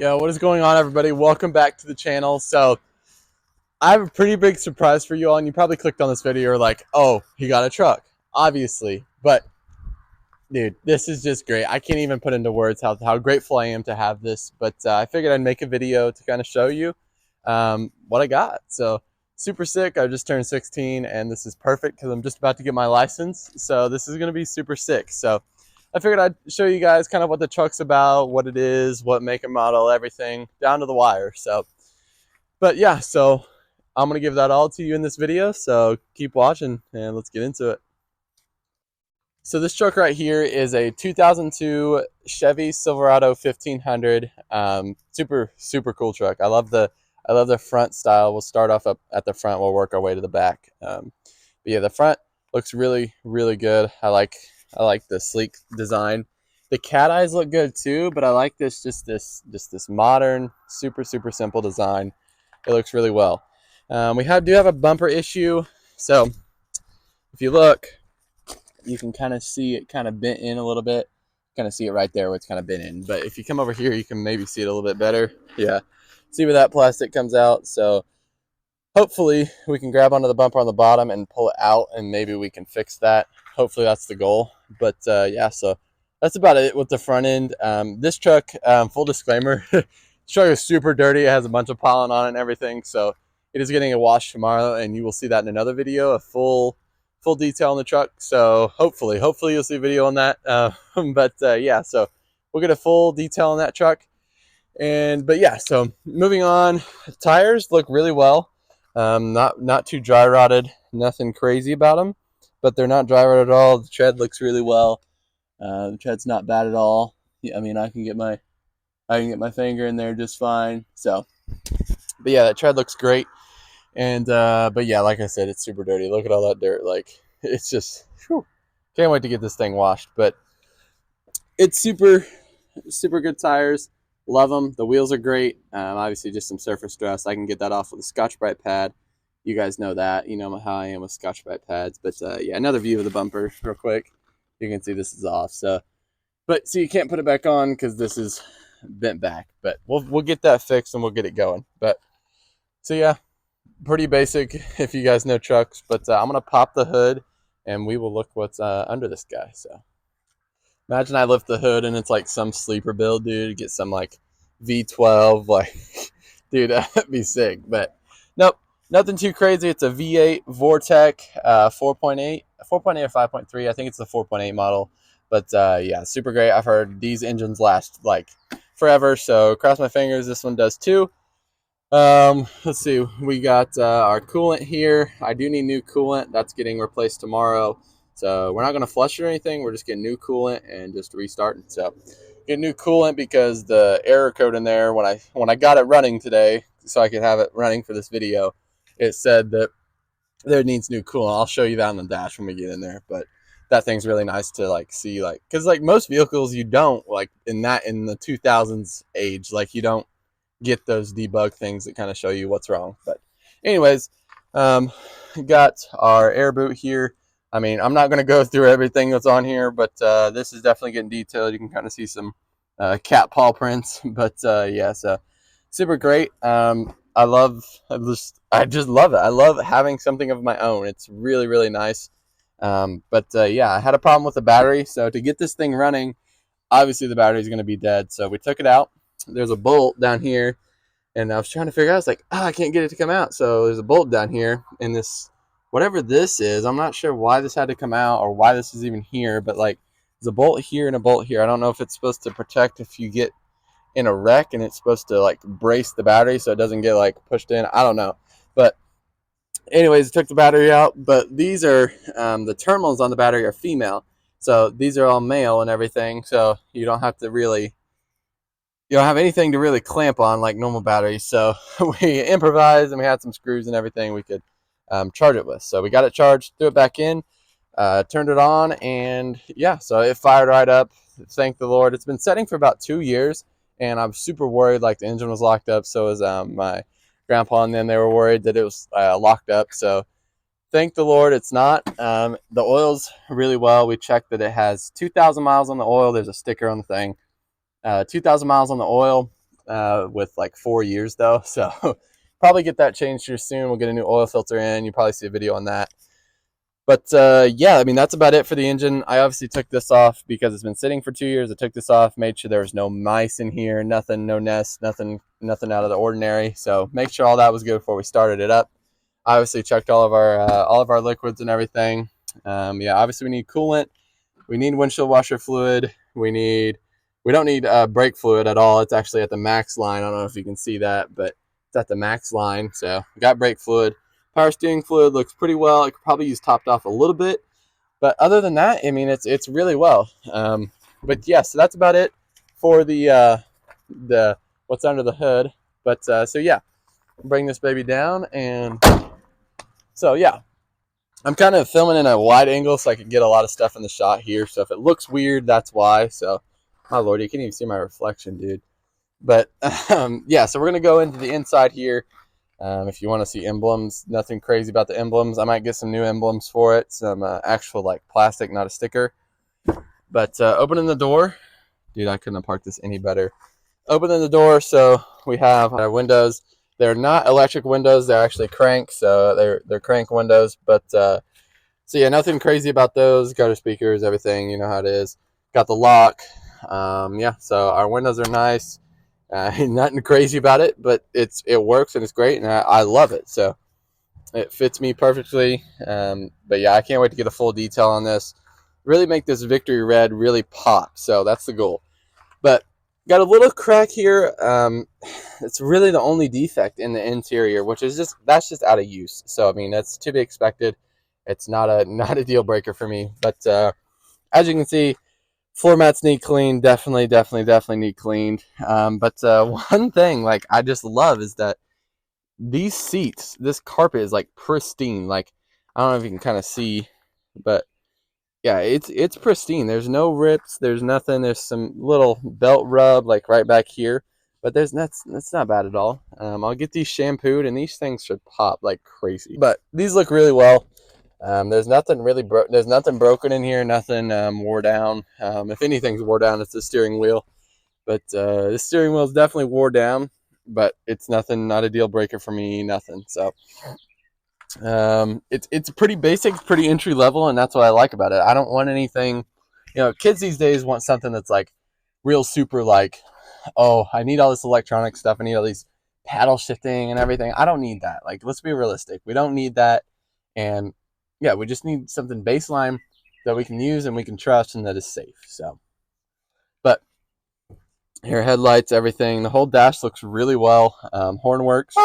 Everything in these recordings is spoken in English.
Yo, what is going on, everybody? Welcome back to the channel. So I have a pretty big surprise for you all, and you probably clicked on this video, you're like, oh, he got a truck, obviously. But dude, this is just great. I can't even put into words how grateful I am to have this. But I figured I'd make a video to kind of show you what I got. So super sick. I just turned 16, and this is perfect because I'm just about to get my license. So this is going to be super sick. So I figured I'd show you guys kind of what the truck's about, what it is, what make and model, everything down to the wire. So, but yeah, so I'm going to give that all to you in this video. So keep watching and let's get into it. So this truck right here is a 2002 Chevy Silverado 1500. Super cool truck. I love the front style. We'll start off up at the front. We'll work our way to the back. But yeah, the front looks really good. I like the sleek design. The cat eyes look good too, but I like this modern, super simple design. It looks really well. We do have a bumper issue. So if you look, you can kind of see it kind of bent in a little bit. Kind of see it right there where it's kind of bent in. But if you come over here, you can maybe see it a little bit better. Yeah, see where that plastic comes out. So hopefully we can grab onto the bumper on the bottom and pull it out, and maybe we can fix that. Hopefully that's the goal. But yeah, so that's about it with the front end. This truck, full disclaimer, this truck is super dirty. It has a bunch of pollen on it and everything. So it is getting a wash tomorrow, and you will see that in another video, a full detail on the truck. So hopefully you'll see a video on that. But yeah, so we'll get a full detail on that truck. But yeah, so moving on, tires look really well. Not too dry rotted, nothing crazy about them, but they're not dry rotted at all. The tread looks really well. The tread's not bad at all. Yeah, I mean, I can get my finger in there just fine. So, but yeah, that tread looks great. And but yeah, like I said, it's super dirty. Look at all that dirt. Like, it's just whew, can't wait to get this thing washed. But it's super good tires. Love them. The wheels are great. Obviously, just some surface stress. I can get that off with a Scotch-Brite pad. You guys know that. You know how I am with Scotch-Brite pads. But yeah, another view of the bumper real quick. You can see this is off. So, but so you can't put it back on because this is bent back. But we'll get that fixed and we'll get it going. But so yeah, pretty basic if you guys know trucks. But I'm gonna pop the hood and we will look what's under this guy. So. Imagine I lift the hood and it's like some sleeper build, dude. Get some like V12, like, dude, that'd be sick. But nope, nothing too crazy. It's a V8 Vortec 4.8 or 5.3. I think it's the 4.8 model. But yeah, super great. I've heard these engines last like forever. So cross my fingers, this one does too. Let's see. We got our coolant here. I do need new coolant. That's getting replaced tomorrow. So we're not going to flush it or anything. We're just getting new coolant and just restarting. So get new coolant because the error code in there when I got it running today, so I could have it running for this video, it said that there needs new coolant. I'll show you that on the dash when we get in there. But that thing's really nice to like see, like, because like most vehicles you don't like in the 2000s age, like you don't get those debug things that kind of show you what's wrong. But anyways, got our air boot here. I mean, I'm not going to go through everything that's on here, but this is definitely getting detailed. You can kind of see some cat paw prints. But yeah, so super great. I just love it. I love having something of my own. It's really nice. But yeah, I had a problem with the battery. So to get this thing running, obviously the battery is going to be dead. So we took it out. There's a bolt down here. And I was trying to figure out, I was like, I can't get it to come out. So there's a bolt down here in this, whatever this is. I'm not sure why this had to come out or why this is even here, but like there's a bolt here and a bolt here. I don't know if it's supposed to protect if you get in a wreck, and it's supposed to like brace the battery so it doesn't get like pushed in. I don't know. But anyways, took the battery out. But these are, the terminals on the battery are female. So these are all male and everything. So you don't have anything to really clamp on like normal batteries. So we improvised and we had some screws and everything we could charge it with. So we got it charged, threw it back in, turned it on, and yeah, so it fired right up. Thank the Lord. It's been setting for about 2 years, and I'm super worried like the engine was locked up. So was my grandpa and them. They were worried that it was locked up. So thank the Lord it's not. The oil's really well. We checked that it has 2,000 miles on the oil. There's a sticker on the thing. 2,000 miles on the oil. with like 4 years though, so probably get that changed here soon. We'll get a new oil filter in. You'll probably see a video on that. But yeah, I mean, that's about it for the engine. I obviously took this off because it's been sitting for 2 years. I took this off, made sure there was no mice in here, nothing, no nests, nothing out of the ordinary. So make sure all that was good before we started it up. Obviously checked all of our liquids and everything. Yeah, obviously we need coolant. We need windshield washer fluid. We don't need brake fluid at all. It's actually at the max line. I don't know if you can see that, but it's at the max line. So we got brake fluid. Power steering fluid looks pretty well. I could probably use topped off a little bit, but other than that, I mean, it's really well. But yeah, so that's about it for the what's under the hood. But so yeah, bring this baby down, and so yeah, I'm kind of filming in a wide angle so I can get a lot of stuff in the shot here. So if it looks weird, that's why. So my lord, you can't even see my reflection, dude. But yeah, so we're gonna go into the inside here. If you want to see emblems, nothing crazy about the emblems. I might get some new emblems for it, some actual like plastic, not a sticker. But opening the door, dude, I couldn't have parked this any better. Opening the door, so we have our windows. They're not electric windows; they're actually crank, so they're crank windows. But so yeah, nothing crazy about those. Gutter speakers, everything, you know how it is. Got the lock. Yeah, so our windows are nice. Nothing crazy about it, but it works and it's great, and I love it. So it fits me perfectly. But yeah, I can't wait to get a full detail on this. Really make this Victory Red really pop. So that's the goal. But got a little crack here. It's really the only defect in the interior, which is that's just out of use. So I mean, that's to be expected. It's not a deal breaker for me. But as you can see, floor mats need cleaned. Definitely need cleaned. But one thing like I just love is that these seats, this carpet is like pristine. Like I don't know if you can kind of see, but yeah, it's pristine. There's no rips. There's nothing. There's some little belt rub like right back here, but that's not bad at all. I'll get these shampooed, and these things should pop like crazy. But these look really well. There's nothing really there's nothing broken in here, nothing wore down. If anything's wore down, it's the steering wheel. But the steering wheel is definitely wore down, but it's nothing, not a deal breaker for me, nothing. So it's pretty basic, pretty entry level, and that's what I like about it. I don't want anything, kids these days want something that's like real super like, oh, I need all this electronic stuff. I need all these paddle shifting and everything. I don't need that. Like, let's be realistic. We don't need that. And yeah, we just need something baseline that we can use and we can trust and that is safe. So, but here, headlights, everything. The whole dash looks really well. Horn works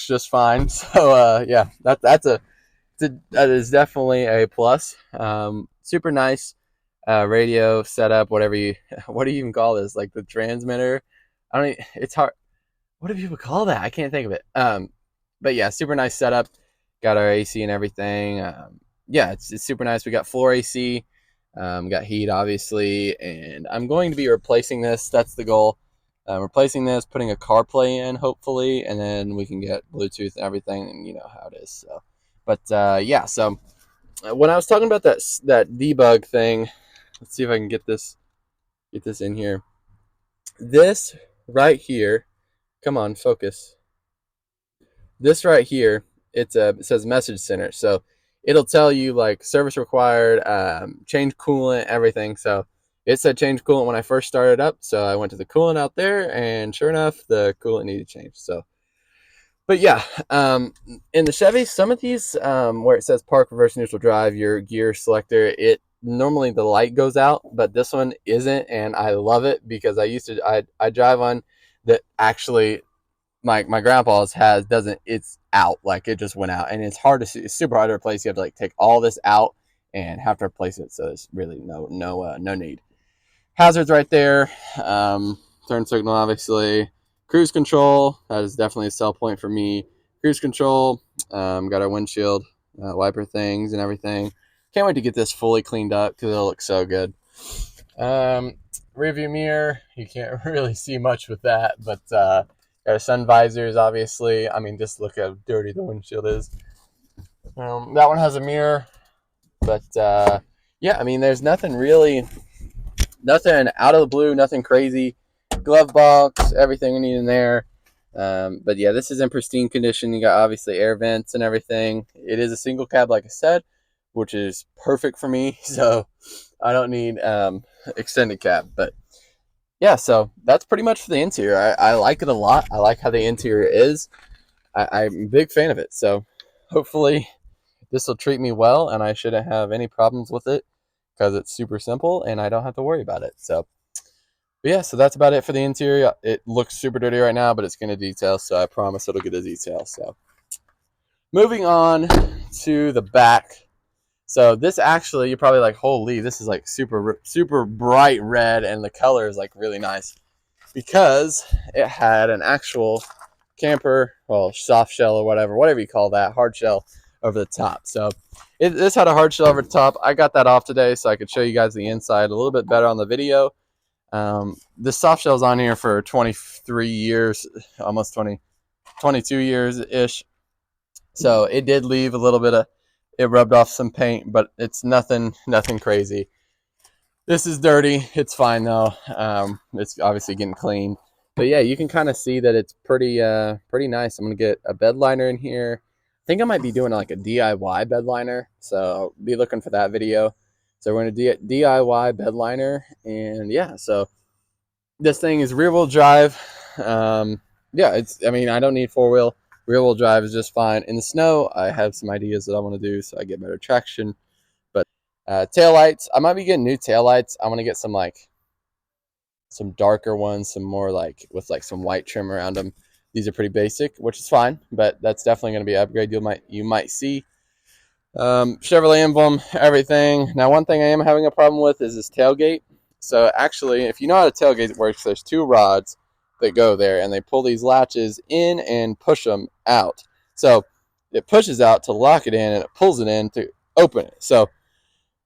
just fine. So yeah, that is definitely a plus. Super nice radio setup. What do you even call this? Like the transmitter? It's hard. What do people call that? I can't think of it. But yeah, super nice setup. Got our AC and everything. Yeah, it's super nice. We got floor AC. Got heat, obviously, and I'm going to be replacing this. That's the goal. Replacing this, putting a CarPlay in, hopefully, and then we can get Bluetooth and everything, and you know how it is. So, but yeah. So when I was talking about that debug thing, let's see if I can get this in here. This right here, come on, focus. This right here, it says message center, so it'll tell you like service required, change coolant, everything. So it said change coolant when I first started up, so I went to the coolant out there, and sure enough, the coolant needed change. So, but yeah, in the Chevy, some of these where it says park, reverse, neutral drive, your gear selector, it normally the light goes out, but this one isn't, and I love it because I drive one that actually my grandpa's it's out, like it just went out, and it's hard to see. It's super hard to replace. You have to like take all this out and have to replace it, so there's really no need. Hazards right there. Turn signal, obviously. Cruise control, that is definitely a sell point for me. Cruise control. Got our windshield wiper things and everything. Can't wait to get this fully cleaned up because it'll look so good. Rear view mirror, you can't really see much with that, but got our sun visors, obviously. I mean, just look how dirty the windshield is. That one has a mirror, but yeah, I mean, there's nothing out of the blue, nothing crazy. glove box, everything we need in there. But yeah, this is in pristine condition. You got obviously air vents and everything. It is a single cab, like I said, which is perfect for me. So I don't need extended cab. But yeah, so that's pretty much for the interior. I like it a lot. I like how the interior is. I'm a big fan of it. So hopefully this will treat me well and I shouldn't have any problems with it because it's super simple and I don't have to worry about it. So but yeah, so that's about it for the interior. It looks super dirty right now, but it's going to detail, so I promise it'll get a detail. So moving on to the back. So this actually, you're probably like, holy, this is like super bright red, and the color is like really nice because it had an actual camper, well, soft shell or whatever you call that, hard shell over the top. So this had a hard shell over the top. I got that off today so I could show you guys the inside a little bit better on the video. The soft shell's on here for 23 years, almost 22 years ish. So it did leave a little bit of, it rubbed off some paint, but it's nothing crazy. This is dirty. It's fine though. It's obviously getting clean. But yeah, you can kind of see that it's pretty nice. I'm gonna get a bed liner in here. I think I might be doing like a DIY bed liner, so be looking for that video. So we're gonna DIY bed liner, and yeah, so this thing is rear wheel drive. Yeah, I mean, I don't need four wheel. Rear wheel drive is just fine. In the snow, I have some ideas that I want to do so I get better traction. But tail lights, I might be getting new tail lights. I want to get some darker ones, some more like with like some white trim around them. These are pretty basic, which is fine, but that's definitely going to be an upgrade you might see. Chevrolet emblem, everything. Now, one thing I am having a problem with is this tailgate. So actually, if you know how a tailgate works, there's two rods that go there, and they pull these latches in and push them out. So it pushes out to lock it in, and it pulls it in to open it. So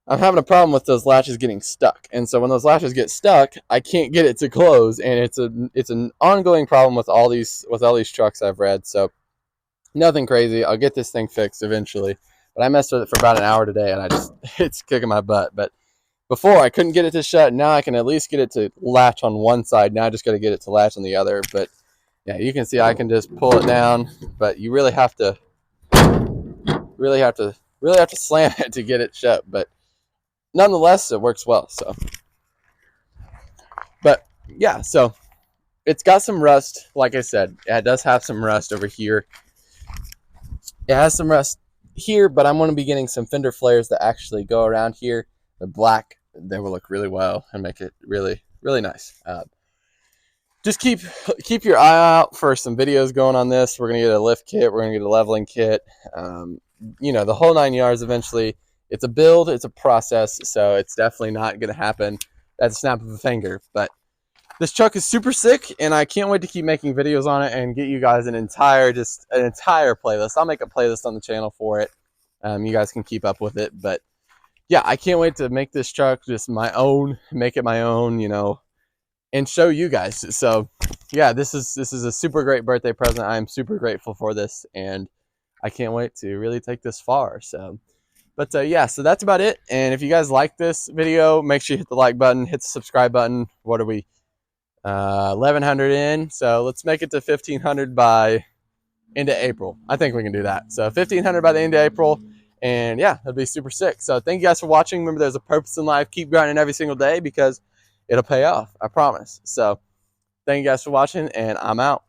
I'm having a problem with those latches getting stuck, and so when those latches get stuck, I can't get it to close, and it's an ongoing problem with all these trucks I've read. So nothing crazy. I'll get this thing fixed eventually. But I messed with it for about an hour today, and it's kicking my butt. But before, I couldn't get it to shut. Now I can at least get it to latch on one side. Now I just got to get it to latch on the other. But yeah, you can see I can just pull it down. But you really have to slam it to get it shut. But nonetheless, it works well. So, but yeah, so it's got some rust. Like I said, it does have some rust over here. It has some rust here, but I'm going to be getting some fender flares that actually go around here. They're black. They will look really well and make it really nice. Just keep your eye out for some videos going on this. We're going to get a lift kit. We're going to get a leveling kit. The whole 9 yards eventually. It's a build. It's a process. So it's definitely not going to happen at the snap of a finger. But this truck is super sick, and I can't wait to keep making videos on it and get you guys an entire playlist. I'll make a playlist on the channel for it. You guys can keep up with it. But yeah, I can't wait to make this truck just my own, make it my own, and show you guys. So yeah, this is a super great birthday present. I'm super grateful for this, and I can't wait to really take this far. So, but yeah, so that's about it. And if you guys like this video, make sure you hit the like button, hit the subscribe button. What are we? 1,100 in, so let's make it to 1,500 by end of April. I think we can do that. So 1,500 by the end of April, and yeah, that'd be super sick. So thank you guys for watching. Remember, there's a purpose in life. Keep grinding every single day because it'll pay off. I promise. So thank you guys for watching, and I'm out.